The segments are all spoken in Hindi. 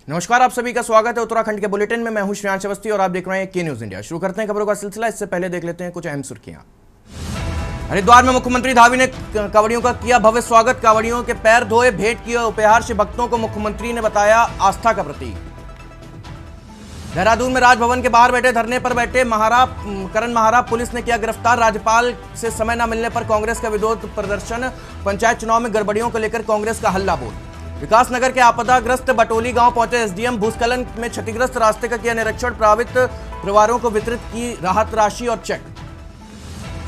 नमस्कार, आप सभी का स्वागत है उत्तराखंड के बुलेटिन में। मैं हूं श्रेयांश अवस्थी और आप देख रहे हैं के न्यूज इंडिया। शुरू करते हैं खबरों का सिलसिला। इससे पहले देख लेते हैं कुछ अहम सुर्खियां। हरिद्वार में मुख्यमंत्री धामी ने कांवड़ियों का किया भव्य स्वागत। कांवड़ियों के पैर धोए, भेंट किए उपहार से भक्तों को मुख्यमंत्री ने बताया आस्था का प्रतीक। देहरादून में राजभवन के बाहर बैठे धरने पर बैठे करण महारा पुलिस ने किया गिरफ्तार। राज्यपाल से समय न मिलने पर कांग्रेस का विरोध प्रदर्शन। पंचायत चुनाव में गड़बड़ियों को लेकर कांग्रेस का हल्ला बोल। विकासनगर के आपदाग्रस्त बटोली गांव पहुंचे एसडीएम। भूस्खलन में क्षतिग्रस्त रास्ते का किया निरीक्षण। प्रभावित परिवारों को वितरित की राहत राशि और चेक।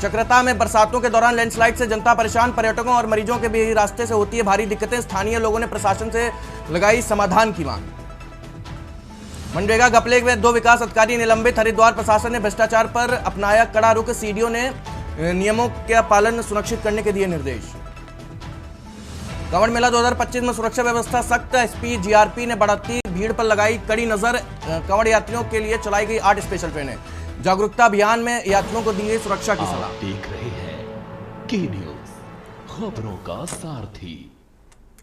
चक्रता में बरसातों के दौरान लैंडस्लाइड से जनता परेशान। पर्यटकों और मरीजों के भी रास्ते से होती है भारी दिक्कतें। स्थानीय लोगों ने प्रशासन से लगाई समाधान की मांग। मनरेगा घपले में 2 विकास अधिकारी निलंबित। हरिद्वार प्रशासन ने भ्रष्टाचार पर अपनाया कड़ा रुख। सीडीओ ने नियमों का पालन सुनिश्चित करने के दिए निर्देश। कांवड़ मेला 2025 में सुरक्षा व्यवस्था सख्त। एसपी जीआरपी ने बढ़ती भीड़ पर लगाई कड़ी नजर। कांवड़ यात्रियों के लिए चलाई गई 8 स्पेशल ट्रेनें। जागरूकता अभियान में यात्रियों को दी गई सुरक्षा की सलाह। देख रहे हैं के न्यूज, खबरों का सारथी।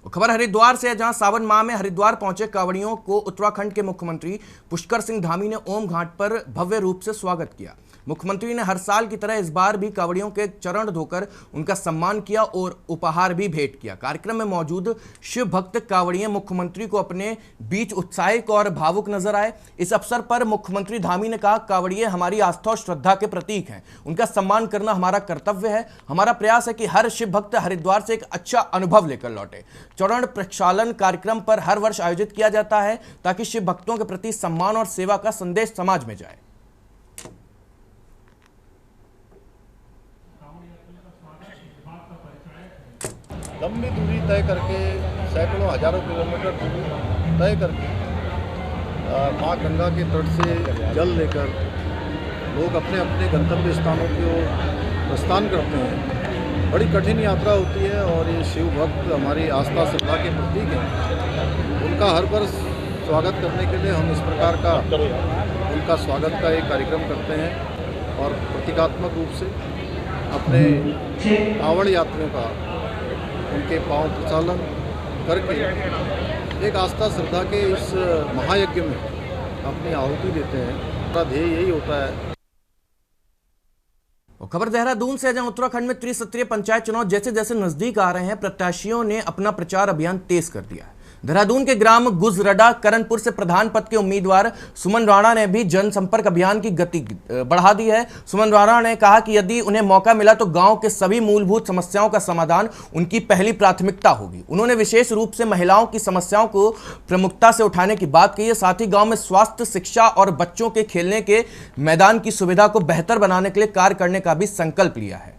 खबर हरिद्वार से है, जहां सावन माह में हरिद्वार पहुंचे कांवड़ियों को उत्तराखंड के मुख्यमंत्री पुष्कर सिंह धामी ने ओम घाट पर भव्य रूप से स्वागत किया। मुख्यमंत्री ने हर साल की तरह इस बार भी कांवड़ियों के चरण धोकर उनका सम्मान किया और उपहार भी भेंट किया। कार्यक्रम में मौजूद शिव भक्त कांवड़िए मुख्यमंत्री को अपने बीच उत्साहित और भावुक नजर आए। इस अवसर पर मुख्यमंत्री धामी ने कहा, कांवड़िए हमारी आस्था और श्रद्धा के प्रतीक हैं। उनका सम्मान करना हमारा कर्तव्य है। हमारा प्रयास है कि हर शिव भक्त हरिद्वार से एक अच्छा अनुभव लेकर लौटे। चरण प्रक्षालन कार्यक्रम पर हर वर्ष आयोजित किया जाता है ताकि शिव भक्तों के प्रति सम्मान और सेवा का संदेश समाज में जाए। लंबी दूरी तय करके, सैकड़ों हजारों किलोमीटर दूरी तय करके माँ गंगा के तट से जल लेकर लोग अपने अपने गंतव्य स्थानों की ओर प्रस्थान करते हैं। बड़ी कठिन यात्रा होती है और ये शिव भक्त हमारी आस्था श्रद्धा के प्रतीक हैं। उनका हर वर्ष स्वागत करने के लिए हम इस प्रकार का उनका स्वागत का एक कार्यक्रम करते हैं और प्रतीकात्मक रूप से अपने कांवड़ यात्रियों का उनके पांव प्रचालन करके एक आस्था श्रद्धा के इस महायज्ञ में अपनी आहुति देते हैं। उसका ध्येय यही होता है। खबर देहरादून से, जहां उत्तराखंड में त्रिस्तरीय पंचायत चुनाव जैसे जैसे नजदीक आ रहे हैं, प्रत्याशियों ने अपना प्रचार अभियान तेज कर दिया है। देहरादून के ग्राम गुजरडा करणपुर से प्रधान पद के उम्मीदवार सुमन राणा ने भी जनसंपर्क अभियान की गति बढ़ा दी है। सुमन राणा ने कहा कि यदि उन्हें मौका मिला तो गांव के सभी मूलभूत समस्याओं का समाधान उनकी पहली प्राथमिकता होगी। उन्होंने विशेष रूप से महिलाओं की समस्याओं को प्रमुखता से उठाने की बात कही है। साथ ही गांव में स्वास्थ्य, शिक्षा और बच्चों के खेलने के मैदान की सुविधा को बेहतर बनाने के लिए कार्य करने का भी संकल्प लिया है।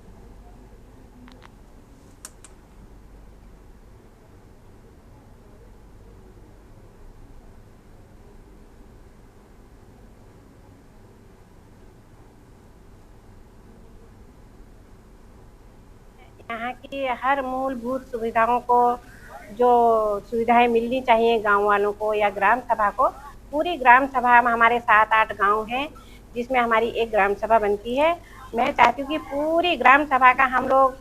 यहाँ की हर मूलभूत सुविधाओं को, जो सुविधाएं मिलनी चाहिए गांव वालों को या ग्राम सभा को, पूरी ग्राम सभा में हमारे 7-8 गांव हैं जिसमें हमारी एक ग्राम सभा बनती है। मैं चाहती हूँ कि पूरी ग्राम सभा का हम लोग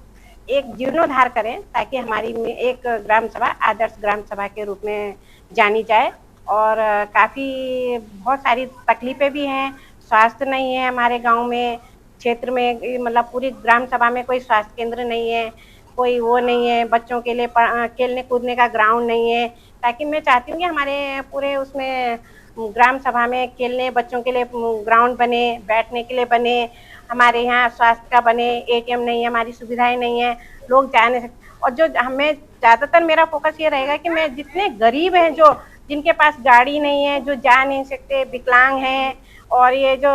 एक जीर्णोद्धार करें ताकि हमारी एक ग्राम सभा आदर्श ग्राम सभा के रूप में जानी जाए। और बहुत सारी तकलीफें भी हैं। स्वास्थ्य नहीं है हमारे गाँव में, क्षेत्र में, मतलब पूरी ग्राम सभा में कोई स्वास्थ्य केंद्र नहीं है, कोई वो नहीं है, बच्चों के लिए खेलने कूदने का ग्राउंड नहीं है। ताकि मैं चाहती हूँ कि हमारे पूरे उसमें ग्राम सभा में खेलने बच्चों के लिए ग्राउंड बने, बैठने के लिए बने, हमारे यहाँ स्वास्थ्य का बने। एटीएम नहीं है, हमारी सुविधाएं नहीं है, लोग जा नहीं सकते। और जो हमें ज़्यादातर मेरा फोकस ये रहेगा कि मैं जितने गरीब हैं, जो जिनके पास गाड़ी नहीं है, जो जा नहीं सकते, विकलांग हैं, और ये जो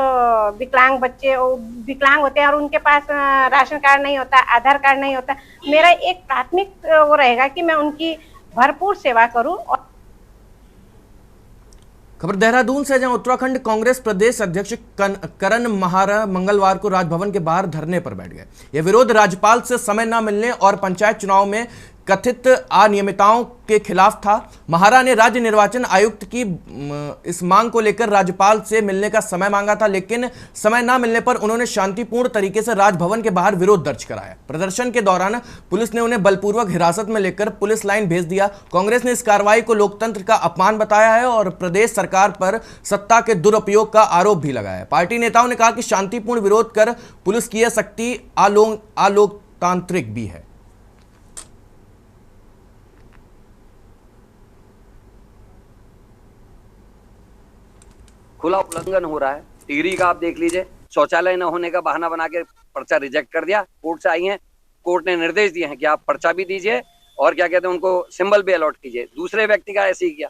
विकलांग बच्चे विकलांग होते हैं और उनके पास राशन कार्ड नहीं होता, आधार कार्ड नहीं होता, मेरा एक प्राथमिक वो रहेगा कि मैं उनकी भरपूर सेवा करूं। खबर देहरादून से, जहां उत्तराखंड कांग्रेस प्रदेश अध्यक्ष करण महारा मंगलवार को राजभवन के बाहर धरने पर बैठ गए। यह विरोध राज्यपाल से समय न मिलने और पंचायत चुनाव में कथित अनियमितताओं के खिलाफ था। महारा ने राज्य निर्वाचन आयुक्त की इस मांग को लेकर राज्यपाल से मिलने का समय मांगा था, लेकिन समय न मिलने पर उन्होंने शांतिपूर्ण तरीके से राजभवन के बाहर विरोध दर्ज कराया। प्रदर्शन के दौरान पुलिस ने उन्हें बलपूर्वक हिरासत में लेकर पुलिस लाइन भेज दिया। कांग्रेस ने इस कार्रवाई को लोकतंत्र का अपमान बताया है और प्रदेश सरकार पर सत्ता के दुरुपयोग का आरोप भी लगाया है। पार्टी नेताओं ने कहा कि शांतिपूर्ण विरोध कर पुलिस की यह शक्ति अलोकतांत्रिक भी है। खुला उल्लंघन हो रहा है। टिहरी का आप देख लीजिए, शौचालय न होने का बहाना बना के पर्चा रिजेक्ट कर दिया। कोर्ट से आई हैं, कोर्ट ने निर्देश दिए हैं कि आप पर्चा भी दीजिए और क्या कहते हैं उनको सिंबल भी अलॉट कीजिए। दूसरे व्यक्ति का ऐसे ही किया।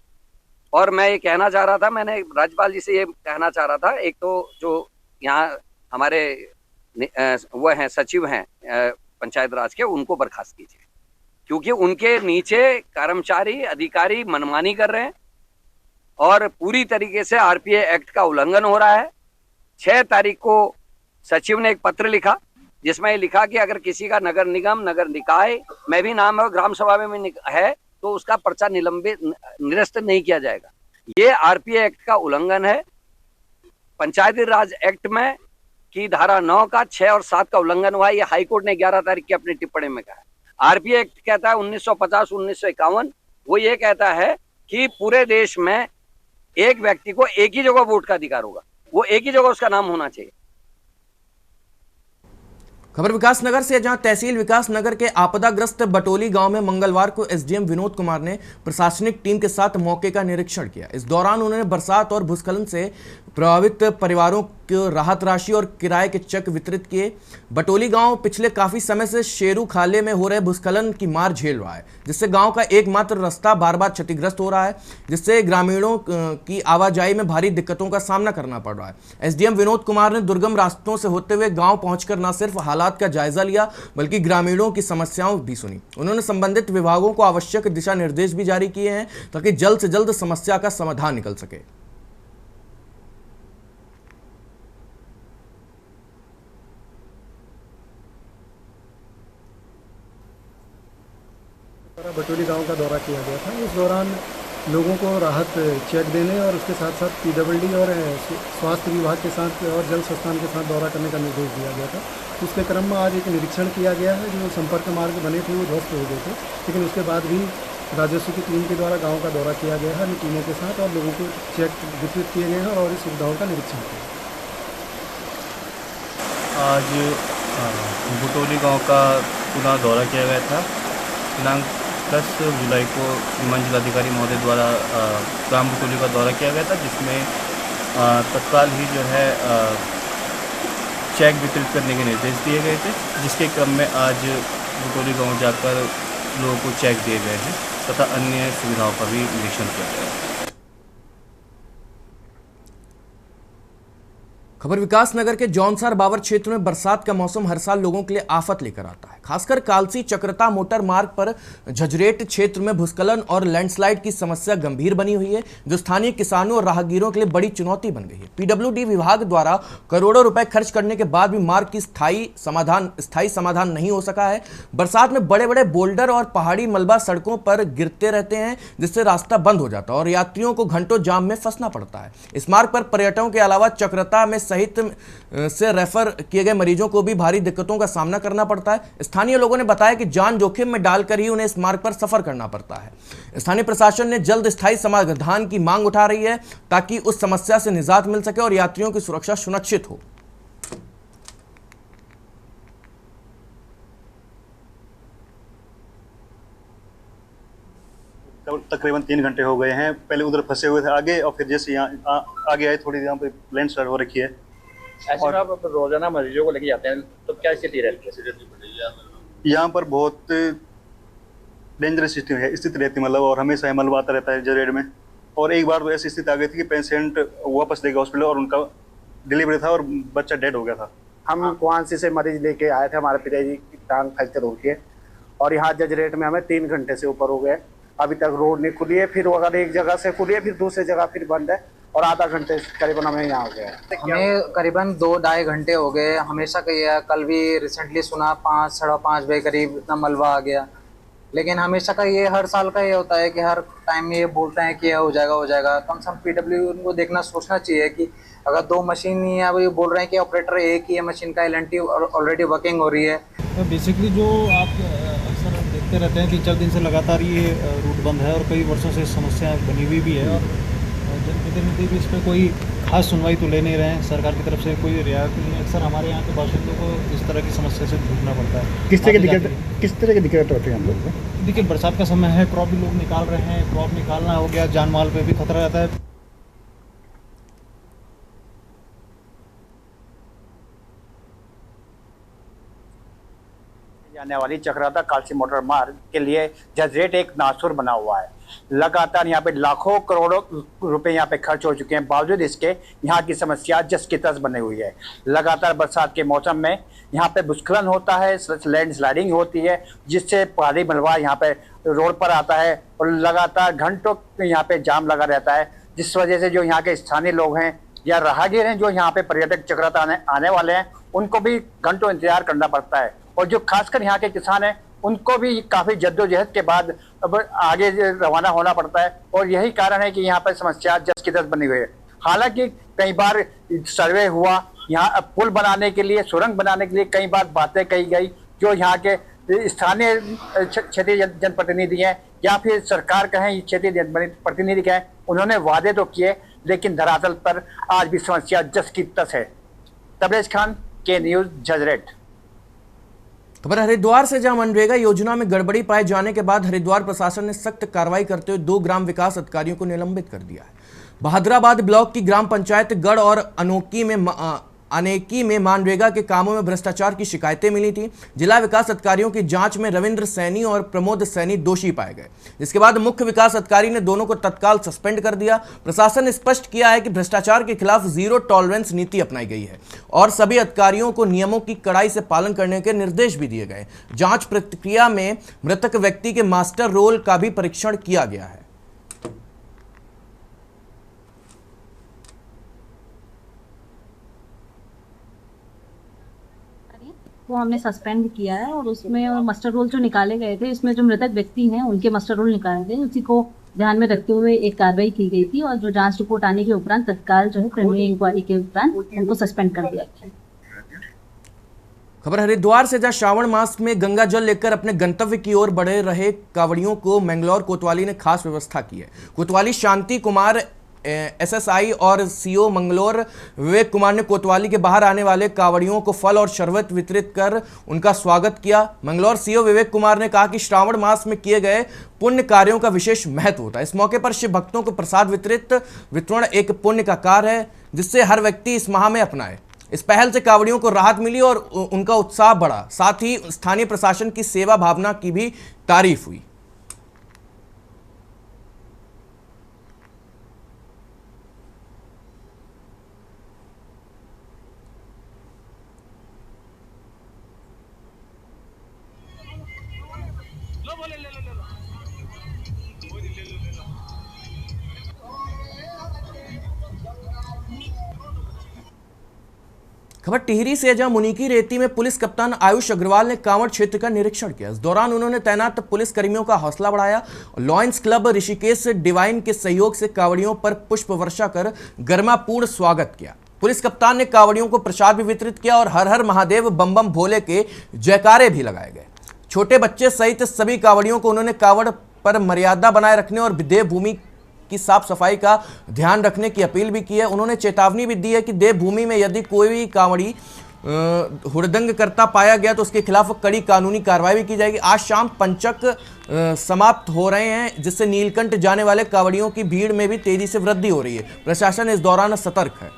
और मैं ये कहना चाह रहा था, मैंने राज्यपाल जी से ये कहना चाह रहा था, एक तो जो यहाँ हमारे वो हैं सचिव हैं पंचायत राज के, उनको बर्खास्त कीजिए, क्योंकि उनके नीचे कर्मचारी अधिकारी मनमानी कर रहे हैं और पूरी तरीके से आरपीए एक्ट का उल्लंघन हो रहा है। 6 तारीख को सचिव ने एक पत्र लिखा जिसमें ये लिखा कि अगर किसी का नगर निगम, नगर निकाय में भी नाम है और ग्राम सभा में भी है तो उसका पर्चा निरस्त नहीं किया जाएगा। ये आरपीए एक्ट का उल्लंघन है। पंचायती राज एक्ट में की धारा 9 का 6 और 7 का उल्लंघन हुआ है। ये हाईकोर्ट ने 11 तारीख की अपनी टिप्पणी में कहा है। आरपीए एक्ट कहता है 1950-1951, वो ये कहता है कि पूरे देश में एक व्यक्ति को एक ही जगह वोट का अधिकार होगा, वो एक ही जगह उसका नाम होना चाहिए। खबर विकासनगर से, जहां तहसील विकासनगर के आपदाग्रस्त बटोली गांव में मंगलवार को एसडीएम विनोद कुमार ने प्रशासनिक टीम के साथ मौके का निरीक्षण किया। इस दौरान उन्होंने बरसात और भूस्खलन से प्रभावित परिवारों को राहत राशि और किराए के चेक वितरित किए। बटोली गांव पिछले काफी समय से शेरू खाले में हो रहे भूस्खलन की मार झेल रहा है, जिससे गांव का एकमात्र रास्ता बार बार क्षतिग्रस्त हो रहा है, जिससे ग्रामीणों की आवाजाही में भारी दिक्कतों का सामना करना पड़ रहा है। एसडीएम विनोद कुमार ने दुर्गम रास्तों से होते हुए गांव पहुंचकर न सिर्फ हालात का जायजा लिया बल्कि ग्रामीणों की समस्याओं भी सुनी। उन्होंने संबंधित विभागों को आवश्यक दिशा निर्देश भी जारी किए हैं ताकि जल्द से जल्द समस्या का समाधान निकल सके। बटोली गांव का दौरा किया गया था। इस दौरान लोगों को राहत चेक देने और उसके साथ साथ पीडब्ल्यूडी और स्वास्थ्य विभाग के साथ और जल संस्थान के साथ दौरा करने का निर्देश दिया गया था। उसके क्रम में आज एक निरीक्षण किया गया है। जो संपर्क मार्ग बने थे वो ध्वस्त हो गए थे, लेकिन उसके बाद भी राजस्व की टीम के द्वारा गाँव का दौरा किया गया है टीमों के साथ और लोगों को चेक वितरित किए गए हैं और इस सुविधाओं का निरीक्षण किया। आज बटोली गांव का पुनः दौरा किया गया था। दिनांक 10 जुलाई को जिलाधिकारी महोदय द्वारा ग्राम बटोली का दौरा किया गया था, जिसमें तत्काल ही जो है चेक वितरित करने के निर्देश दिए गए थे, जिसके क्रम में आज बटोली गांव जाकर लोगों को चेक दिए गए हैं तथा अन्य सुविधाओं का भी निरीक्षण किया गया है। खबर विकासनगर के जौनसार बावर क्षेत्र में बरसात का मौसम हर साल लोगों के लिए आफत लेकर आता है। खासकर कालसी चक्रता मोटर मार्ग पर झजरेट क्षेत्र में भूस्खलन और लैंडस्लाइड की समस्या गंभीर बनी हुई है, जो स्थानीय किसानों और राहगीरों के लिए बड़ी चुनौती बन गई है। पीडब्ल्यूडी विभाग द्वारा करोड़ों रुपए खर्च करने के बाद भी मार्ग की स्थायी समाधान नहीं हो सका है। बरसात में बड़े बड़े बोल्डर और पहाड़ी मलबा सड़कों पर गिरते रहते हैं, जिससे रास्ता बंद हो जाता है और यात्रियों को घंटों जाम में फंसना पड़ता है। इस मार्ग पर पर्यटकों के अलावा चक्रता में सहित से रेफर किए गए मरीजों को भी भारी दिक्कतों का सामना करना पड़ता है। स्थानीय लोगों ने बताया कि जान जोखिम में डालकर ही उन्हें इस मार्ग पर सफर करना पड़ता है। स्थानीय प्रशासन ने जल्द स्थायी समाधान की मांग उठा रही है ताकि उस समस्या से निजात मिल सके और यात्रियों की सुरक्षा सुनिश्चित हो। तकरीबन 3 घंटे हो गए हैं। पहले उधर फंसे हुए थे आगे और फिर जैसे यहाँ आगे आए थोड़ी यहाँ पे लैंडस्लाइड हो रखी है। ऐसे में आप रोजाना मरीजों को लेके जाते हैं तो क्या स्थिति रहती है? यहाँ पर बहुत डेंजरस स्थिति रहती है, मतलब, और हमेशा मलबा आता रहता है जरेड में। और एक बार तो ऐसी स्थिति आ गई थी कि पेशेंट वापस ले गया हॉस्पिटल और उनका डिलीवरी था और बच्चा डेड हो गया था। हम कुआंसी से मरीज लेके आए थे, हमारे पिताजी की टांग फ्रैक्चर हो गई है और यहाँ जजरेट में हमें 3 घंटे से ऊपर हो गए। अभी तक रोड नहीं खुली है, फिर अगर एक जगह से खुली है फिर दूसरी जगह फिर बंद है और आधा घंटे करीबन हमें यहाँ हो गया है। हमें करीबन 2-2.5 घंटे हो गए। हमेशा कल भी रिसेंटली सुना 5-5:30 बजे करीब इतना मलबा आ गया। लेकिन हमेशा का ये हर साल का ये होता है कि हर टाइम ये बोलते हैं कि हो जाएगा। कम से कम पीडब्ल्यू उनको देखना सोचना चाहिए कि अगर 2 मशीन ही है, अब ये बोल रहे हैं कि ऑपरेटर एक ही है मशीन का, एलएनटी ऑलरेडी वर्किंग हो रही है। तो बेसिकली जो आप अक्सर देखते रहते हैं 3-4 दिन से लगातार ये रूट बंद है और कई वर्षों से समस्या बनी हुई भी है और जनप्रतिनिधि भी इस पर कोई खास सुनवाई तो ले नहीं रहे हैं, सरकार की तरफ से कोई रियायत नहीं है। अक्सर हमारे यहाँ के बाशिंदों को इस तरह की समस्या से जूझना पड़ता है। किस तरह की दिक्कत होती है हम लोग को? देखिए, बरसात का समय है, क्रॉप भी लोग निकाल रहे हैं, क्रॉप निकालना हो गया, जान माल पे भी खतरा रहता है। जाने वाली चक्राता कालसी मोटर मार्ग के लिए जजरेट एक नासुर बना हुआ है। लगातार यहाँ पे लाखों करोड़ों रुपए यहाँ पे खर्च हो चुके हैं, बावजूद इसके यहाँ की समस्या जस की तस बनी हुई है। लगातार बरसात के मौसम में यहाँ पे भूस्खलन होता है, लैंड स्लाइडिंग होती है, जिससे भारी मलबा यहाँ पे रोड पर आता है और लगातार घंटों यहाँ पे जाम लगा रहता है, जिस वजह से जो यहाँ के स्थानीय लोग हैं या राहगीर हैं जो यहाँ पे पर्यटक चक्राता आने वाले हैं, उनको भी घंटों इंतजार करना पड़ता है। और जो खासकर यहाँ के किसान हैं उनको भी काफ़ी जद्दोजहद के बाद अब आगे रवाना होना पड़ता है और यही कारण है कि यहाँ पर समस्या जस की तस बनी हुई है। हालांकि कई बार सर्वे हुआ, यहाँ पुल बनाने के लिए, सुरंग बनाने के लिए कई बार बातें कही गई, जो यहाँ के स्थानीय क्षेत्रीय जनप्रतिनिधि हैं या फिर सरकार कहें, क्षेत्रीय जनप्रतिनिधि कहें, उन्होंने वादे तो किए, लेकिन धरातल पर आज भी समस्या जस की तस है। तबरेज खान, के न्यूज़, जजरेट। खबर हरिद्वार से, जहां मनरेगा योजना में गड़बड़ी पाए जाने के बाद हरिद्वार प्रशासन ने सख्त कार्रवाई करते हुए 2 ग्राम विकास अधिकारियों को निलंबित कर दिया है। बहादुराबाद ब्लॉक की ग्राम पंचायत गढ़ और अनेकी में मनरेगा के कामों में भ्रष्टाचार की शिकायतें मिली थी। जिला विकास अधिकारियों की जांच में रविंद्र सैनी और प्रमोद सैनी दोषी पाए गए, जिसके बाद मुख्य विकास अधिकारी ने दोनों को तत्काल सस्पेंड कर दिया। प्रशासन ने स्पष्ट किया है कि भ्रष्टाचार के खिलाफ जीरो टॉलरेंस नीति अपनाई गई है और सभी अधिकारियों को नियमों की कड़ाई से पालन करने के निर्देश भी दिए गए। जांच प्रक्रिया में मृतक व्यक्ति के मास्टर रोल का भी परीक्षण किया गया है। वो हमने सस्पेंड किया है और उसमें मास्टर रोल जो निकाले गए थे, इसमें जो मृतक व्यक्ति हैं उनके मास्टर रोल निकाले गए, उसी को ध्यान में रखते हुए एक कार्रवाई की गई थी और जो जांच रिपोर्ट आने के उपरांत तत्काल जो है प्रिलिमिनरी इंक्वायरी के उपरांत उनको सस्पेंड कर दिया गया। खबर हरिद्वार से, जहां श्रावण मास में गंगा जल लेकर अपने गंतव्य की ओर बढ़े रहे कांवड़ियों को मैंगलोर कोतवाली ने खास व्यवस्था की है। कोतवाली शांति कुमार एसएसआई और सीओ मंगलोर विवेक कुमार ने कोतवाली के बाहर आने वाले कांवड़ियों को फल और शरबत वितरित कर उनका स्वागत किया। मंगलोर सीओ विवेक कुमार ने कहा कि श्रावण मास में किए गए पुण्य कार्यों का विशेष महत्व होता है। इस मौके पर शिव भक्तों को प्रसाद वितरण एक पुण्य का कार्य है, जिससे हर व्यक्ति इस माह में अपनाए। इस पहल से कांवड़ियों को राहत मिली और उनका उत्साह बढ़ा। साथ ही स्थानीय प्रशासन की सेवा भावना की भी तारीफ हुई। खबर टिहरी से, जहां मुनीकी रेती में पुलिस कप्तान आयुष अग्रवाल ने कांवड़ क्षेत्र का निरीक्षण किया। इस दौरान उन्होंने तैनात पुलिस कर्मियों का हौसला बढ़ाया और लॉयंस क्लब ऋषिकेश डिवाइन के सहयोग से कांवड़ियों पर पुष्प वर्षा कर गर्मापूर्ण स्वागत किया। पुलिस कप्तान ने कांवड़ियों को प्रसाद भी वितरित किया और हर हर महादेव बम बम भोले के जयकारे भी लगाए गए। छोटे बच्चे सहित सभी कांवड़ियों को उन्होंने कांवड़ पर मर्यादा बनाए रखने और देवभूमि की साफ सफाई का ध्यान रखने की अपील भी की है। उन्होंने चेतावनी भी दी है कि देवभूमि में यदि कोई भी कांवड़ी हुड़दंग करता पाया गया तो उसके खिलाफ कड़ी कानूनी कार्रवाई भी की जाएगी। आज शाम पंचक समाप्त हो रहे हैं, जिससे नीलकंठ जाने वाले कांवड़ियों की भीड़ में भी तेजी से वृद्धि हो रही है। प्रशासन इस दौरान सतर्क है।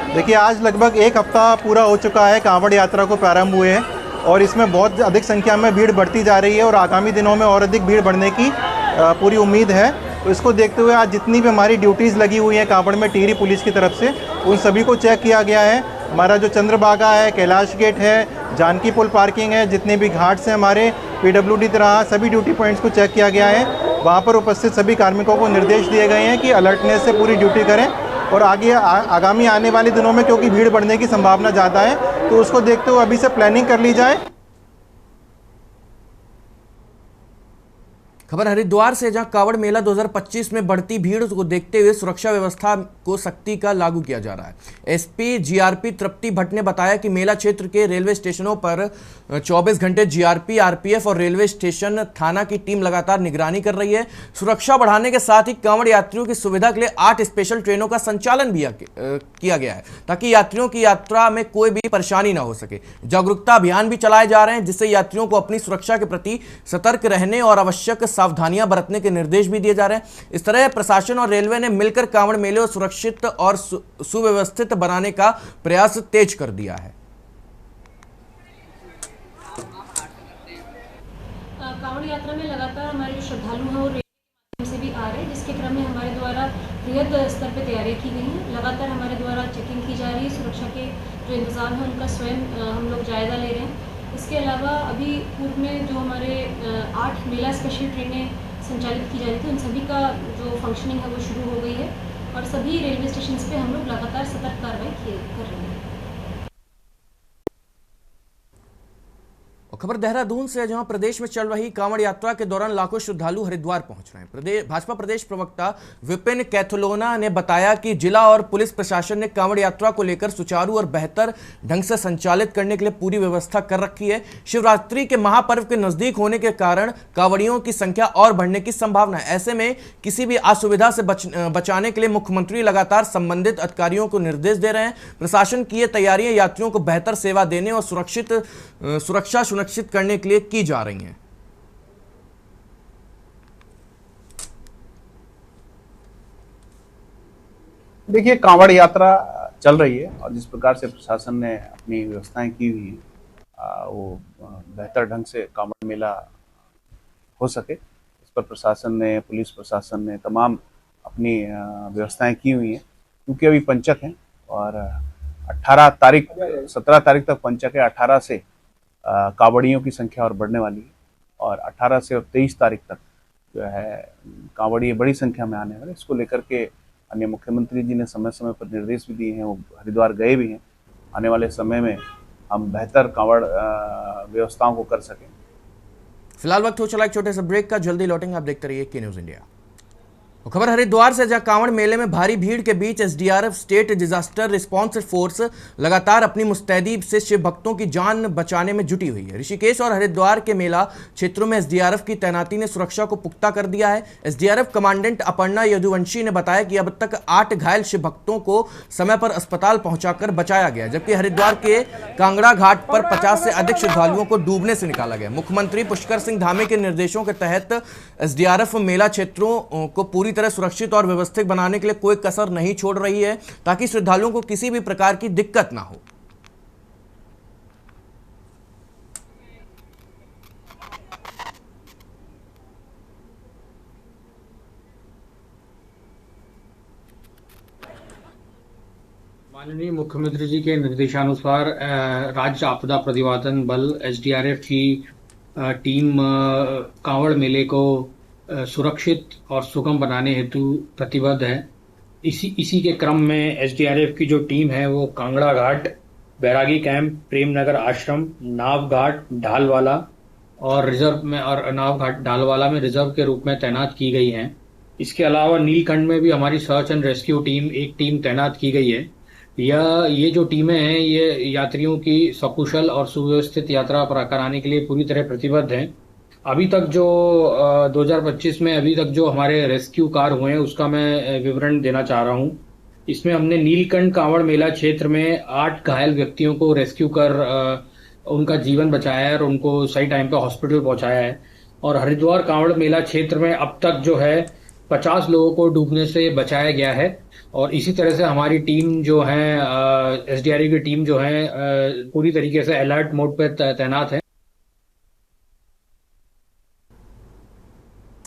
देखिए, आज लगभग 1 हफ्ता पूरा हो चुका है कांवड़ यात्रा को प्रारंभ हुए हैं और इसमें बहुत अधिक संख्या में भीड़ बढ़ती जा रही है और आगामी दिनों में और अधिक भीड़ बढ़ने की पूरी उम्मीद है। तो इसको देखते हुए आज जितनी भी हमारी ड्यूटीज़ लगी हुई हैं कांवड़ में टिहरी पुलिस की तरफ से, उन सभी को चेक किया गया है। हमारा जो चंद्रभागा है, कैलाश गेट है, जानकी पुल पार्किंग है, जितने भी घाट्स हैं हमारे, PWD तरह सभी ड्यूटी पॉइंट्स को चेक किया गया है वहाँ पर उपस्थित सभी कार्मिकों को निर्देश दिए गए हैं कि अलर्टनेस से पूरी ड्यूटी करें और आगे आगामी आने वाले दिनों में क्योंकि भीड़ बढ़ने की संभावना ज़्यादा है तो उसको देखते हुए अभी से प्लानिंग कर ली जाए। खबर हरिद्वार से, जहां कांवड़ मेला 2025 में बढ़ती भीड़ को देखते हुए सुरक्षा व्यवस्था को सख्ती का लागू किया जा रहा है। एसपी जीआरपी तृप्ति भट्ट ने बताया कि मेला क्षेत्र के रेलवे स्टेशनों पर 24 घंटे जीआरपी, आरपीएफ और रेलवे स्टेशन थाना की टीम लगातार निगरानी कर रही है। सुरक्षा बढ़ाने के साथ ही कांवड़ यात्रियों की सुविधा के लिए 8 स्पेशल ट्रेनों का संचालन भी किया गया है ताकि यात्रियों की यात्रा में कोई भी परेशानी ना हो सके। जागरूकता अभियान भी चलाए जा रहे हैं जिससे यात्रियों को अपनी सुरक्षा के प्रति सतर्क रहने और आवश्यक सावधानियां बरतने के निर्देश भी दिए जा रहे हैं। इस तरह प्रशासन और रेलवे ने मिलकर कांवड़ मेले को सुरक्षित और सुव्यवस्थित बनाने का प्रयास तेज कर दिया है। कांवड़ यात्रा में लगातार हमारे जो श्रद्धालु हैं वो रेलवे के माध्यम से भी आ रहे हैं, जिसके क्रम में हमारे द्वारा बृहद स्तर पर तैयारियां की गई हैं। लगातार हमारे द्वारा चेकिंग की जा रही है, सुरक्षा के जो इंतजाम है उनका स्वयं हम लोग जायजा ले रहे हैं। इसके अलावा अभी पूर्व में जो हमारे 8 मेला स्पेशल ट्रेनें संचालित की जा रही थी उन सभी का जो फंक्शनिंग है वो शुरू हो गई है और सभी रेलवे स्टेशन पे हम लोग लगातार सतर्क कार्रवाई कर रहे हैं। खबर देहरादून से, जहां प्रदेश में चल रही कांवड़ यात्रा के दौरान लाखों श्रद्धालु हरिद्वार पहुंच रहे हैं। भाजपा प्रदेश प्रवक्ता विपिन कैथलोना ने बताया कि जिला और पुलिस प्रशासन ने कांवड़ यात्रा को लेकर सुचारू और बेहतर ढंग से संचालित करने के लिए पूरी व्यवस्था कर रखी है। शिवरात्रि के महापर्व के नजदीक होने के कारण कांवड़ियों की संख्या और बढ़ने की संभावना है। ऐसे में किसी भी असुविधा से बचाने के लिए मुख्यमंत्री लगातार संबंधित अधिकारियों को निर्देश दे रहे हैं। प्रशासन की ये तैयारियां यात्रियों को बेहतर सेवा देने और सुरक्षा सुनिश्चित करने के लिए की जा रही हैं। देखिए, कांवड़ यात्रा चल रही है और जिस प्रकार से प्रशासन ने अपनी व्यवस्थाएं की हुई है वो बेहतर ढंग से कांवड़ मेला हो सके, इस पर प्रशासन ने, पुलिस प्रशासन ने तमाम अपनी व्यवस्थाएं की हुई हैं। क्योंकि अभी पंचक है और 17 तारीख तक पंचक है। 18 से कांवड़ियों की संख्या और बढ़ने वाली है और 18 से और 23 तारीख तक जो है कांवड़िए बड़ी संख्या में आने वाले। इसको लेकर के अन्य मुख्यमंत्री जी ने समय समय पर निर्देश भी दिए हैं, वो हरिद्वार गए भी हैं। आने वाले समय में हम बेहतर कांवड़ व्यवस्थाओं को कर सकें। फिलहाल वक्त हो चला एक छोटे से ब्रेक का, जल्दी लौटेंगे। आप देखते रहिए के न्यूज़ इंडिया। खबर हरिद्वार से, जहां कांवड़ मेले में भारी भीड़ के बीच SDRF State Disaster Response Force लगातार अपनी मुस्तैदी से शिव भक्तों की जान बचाने में जुटी हुई है। ऋषिकेश और हरिद्वार के मेला क्षेत्रों में एसडीआरएफ की तैनाती ने सुरक्षा को पुख्ता कर दिया है। एसडीआरएफ कमांडेंट अपर्णा यदुवंशी ने बताया कि अब तक 8 घायल शिव भक्तों को समय पर अस्पताल पहुंचाकर बचाया गया, जबकि हरिद्वार के कांगड़ा घाट पर 50 से अधिक श्रद्धालुओं को डूबने से निकाला गया। मुख्यमंत्री पुष्कर सिंह धामी के निर्देशों के तहत एसडीआरएफ मेला क्षेत्रों को पूरी तरह सुरक्षित और व्यवस्थित बनाने के लिए कोई कसर नहीं छोड़ रही है ताकि श्रद्धालुओं को किसी भी प्रकार की दिक्कत ना हो। माननीय मुख्यमंत्री जी के निर्देशानुसार राज्य आपदा प्रतिवादन बल एसडीआरएफ की टीम कांवड़ मेले को सुरक्षित और सुगम बनाने हेतु प्रतिबद्ध है। इसी के क्रम में एसडीआरएफ की जो टीम है वो कांगड़ा घाट, बैरागी कैंप, प्रेमनगर आश्रम, नाव घाट ढालवाला और नाव घाट ढालवाला में रिजर्व के रूप में तैनात की गई हैं। इसके अलावा नीलकंठ में भी हमारी सर्च एंड रेस्क्यू टीम एक टीम तैनात की गई है। ये जो टीमें हैं ये यात्रियों की सकुशल और सुव्यवस्थित यात्रा कराने के लिए पूरी तरह प्रतिबद्ध हैं। अभी तक जो 2025 में अभी तक जो हमारे रेस्क्यू कार्य हुए हैं उसका मैं विवरण देना चाह रहा हूं। इसमें हमने नीलकंठ कांवड़ मेला क्षेत्र में 8 घायल व्यक्तियों को रेस्क्यू कर उनका जीवन बचाया है और उनको सही टाइम पे हॉस्पिटल पहुंचाया है। और हरिद्वार कांवड़ मेला क्षेत्र में अब तक जो है 50 लोगों को डूबने से बचाया गया है। और इसी तरह से हमारी टीम जो है एसडीआरएफ की टीम जो है पूरी तरीके से अलर्ट मोड पर तैनात है।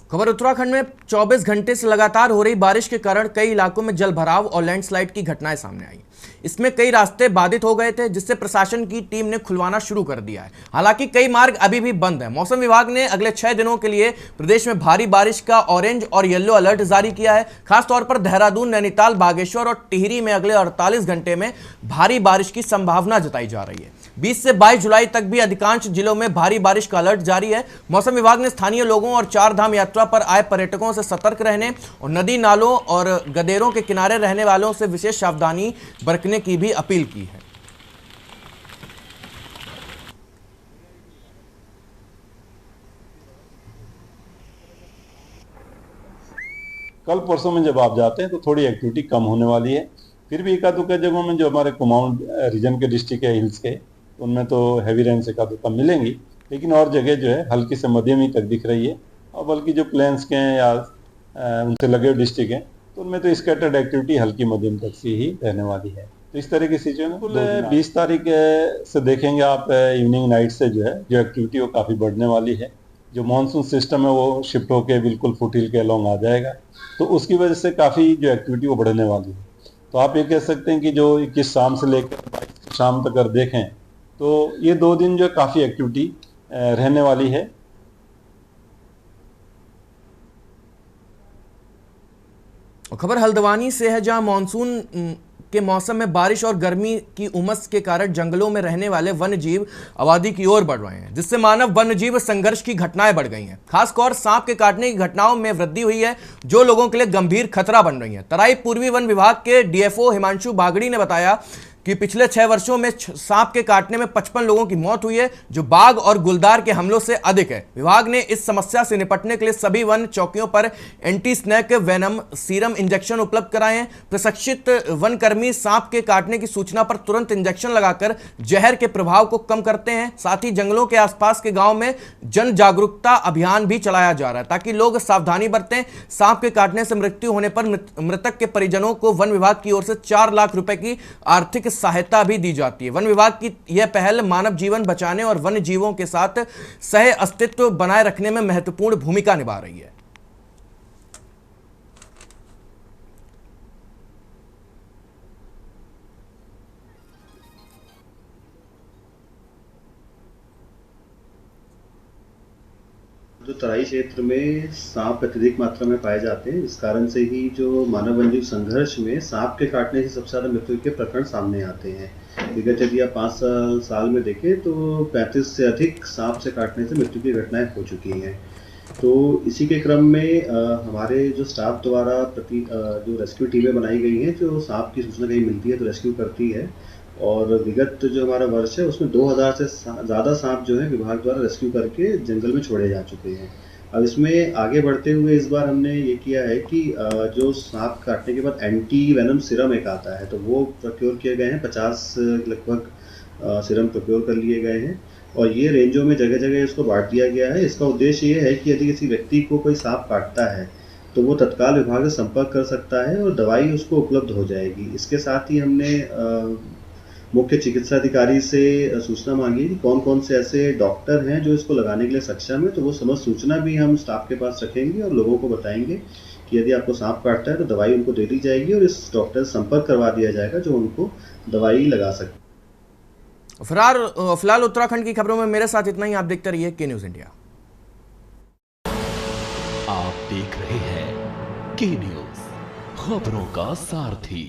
खबर उत्तराखंड में 24 घंटे से लगातार हो रही बारिश के कारण कई इलाकों में जल भराव और लैंडस्लाइड की घटनाएं सामने आई। इसमें कई रास्ते बाधित हो गए थे, जिससे प्रशासन की टीम ने खुलवाना शुरू कर दिया है। हालांकि कई मार्ग अभी भी बंद हैं। मौसम विभाग ने अगले 6 दिनों के लिए प्रदेश में भारी बारिश का ऑरेंज और येलो अलर्ट जारी किया है। खासतौर पर देहरादून, नैनीताल, बागेश्वर और टिहरी में अगले 48 घंटे में भारी बारिश की संभावना जताई जा रही है। 20 से 22 जुलाई तक भी अधिकांश जिलों में भारी बारिश का अलर्ट जारी है। मौसम विभाग ने स्थानीय लोगों और चार धाम यात्रा पर आए पर्यटकों से सतर्क रहने और नदी नालों और गदेरों के किनारे रहने वालों से विशेष सावधानी बरतने की भी अपील की है। कल परसों में जब आप जाते हैं तो थोड़ी एक्टिविटी कम होने वाली है। फिर भी एका दुक्का जगहों में जो हमारे कुमाऊं रीजन के डिस्ट्रिक्ट है, हिल्स के, उनमें तो हैवी रेन से एका दुक्का मिलेंगी, लेकिन और जगह जो है हल्की से मध्यम ही तक दिख रही है। और बल्कि जो प्लेन्स के हैं या उनसे लगे हुए डिस्ट्रिक्ट हैं तो उनमें तो स्कैटर्ड एक्टिविटी हल्की मध्यम तक से ही रहने वाली है। तो इस तरह की सिचुएशन 20 तारीख से देखेंगे आप, इवनिंग नाइट से जो है जो एक्टिविटी वो काफ़ी बढ़ने वाली है। जो मानसून सिस्टम है वो शिफ्ट होकर बिल्कुल फुटहिल के अलोंग आ जाएगा, तो उसकी वजह से काफ़ी जो एक्टिविटी वो बढ़ने वाली है। तो आप ये कह सकते हैं कि जो 21 शाम से लेकर 22 शाम तक अगर देखें तो ये 2 दिन जो काफ़ी एक्टिविटी रहने वाली है। खबर हल्द्वानी से है, जहां मानसून के मौसम में बारिश और गर्मी की उमस के कारण जंगलों में रहने वाले वन्य जीव आबादी की ओर बढ़ रहे हैं, जिससे मानव वन्य जीव संघर्ष की घटनाएं बढ़ गई हैं। खासकर सांप के काटने की घटनाओं में वृद्धि हुई है, जो लोगों के लिए गंभीर खतरा बन रही है। तराई पूर्वी वन विभाग के डीएफओ हिमांशु बागड़ी ने बताया कि पिछले 6 वर्षों में सांप के काटने में 55 लोगों की मौत हुई है, जो बाघ और गुलदार के हमलों से अधिक है। विभाग ने इस समस्या से निपटने के लिए सभी वन चौकियों पर anti snake venom serum injection उपलब्ध कराए हैं। प्रशिक्षित वनकर्मी सांप के काटने की सूचना पर तुरंत इंजेक्शन लगाकर जहर के प्रभाव को कम करते हैं। साथ ही जंगलों के आसपास के गांव में जन जागरूकता अभियान भी चलाया जा रहा है, ताकि लोग सावधानी बरतें। सांप के काटने से मृत्यु होने पर मृतक के परिजनों को वन विभाग की ओर से 4 लाख रुपए की आर्थिक सहायता भी दी जाती है। वन विभाग की यह पहल मानव जीवन बचाने और वन्य जीवों के साथ सह अस्तित्व बनाए रखने में महत्वपूर्ण भूमिका निभा रही है। जो तराई क्षेत्र में सांप अत्यधिक मात्रा में पाए जाते हैं, इस कारण से ही जो मानव वन्यजीव संघर्ष में सांप के काटने से सबसे ज़्यादा मृत्यु के प्रकरण सामने आते हैं। विगत यदि आप 5 साल में देखें तो 35 से अधिक सांप से काटने से मृत्यु की घटनाएं हो चुकी हैं। तो इसी के क्रम में हमारे जो स्टाफ द्वारा जो रेस्क्यू टीमें बनाई गई हैं, जो सांप की सूचना कहीं मिलती है तो रेस्क्यू करती है। और विगत जो हमारा वर्ष है उसमें 2000 से ज़्यादा सांप जो है विभाग द्वारा रेस्क्यू करके जंगल में छोड़े जा चुके हैं। अब इसमें आगे बढ़ते हुए इस बार हमने ये किया है कि जो सांप काटने के बाद एंटी वेनम सीरम एक आता है, तो वो प्रोक्योर किए गए हैं। 50 लगभग सीरम प्रोक्योर कर लिए गए हैं और ये रेंजों में जगह जगह इसको बांट दिया गया है। इसका उद्देश्य ये है कि यदि किसी व्यक्ति को कोई सांप काटता है तो वो तत्काल विभाग से संपर्क कर सकता है और दवाई उसको उपलब्ध हो जाएगी। इसके साथ ही हमने मुख्य चिकित्सा अधिकारी से सूचना मांगी कि कौन कौन से ऐसे डॉक्टर हैं जो इसको लगाने के लिए सक्षम है, तो वो समस्त सूचना भी हम स्टाफ के पास रखेंगे और लोगों को बताएंगे कि यदि आपको सांप काटता है तो दवाई उनको दे दी जाएगी और इस डॉक्टर से संपर्क करवा दिया जाएगा जो उनको दवाई लगा सके। फिलहाल उत्तराखंड की खबरों में मेरे साथ इतना ही। आप देखते रहिए के न्यूज़ इंडिया। आप देख रहे हैं के न्यूज़, खबरों का सारथी।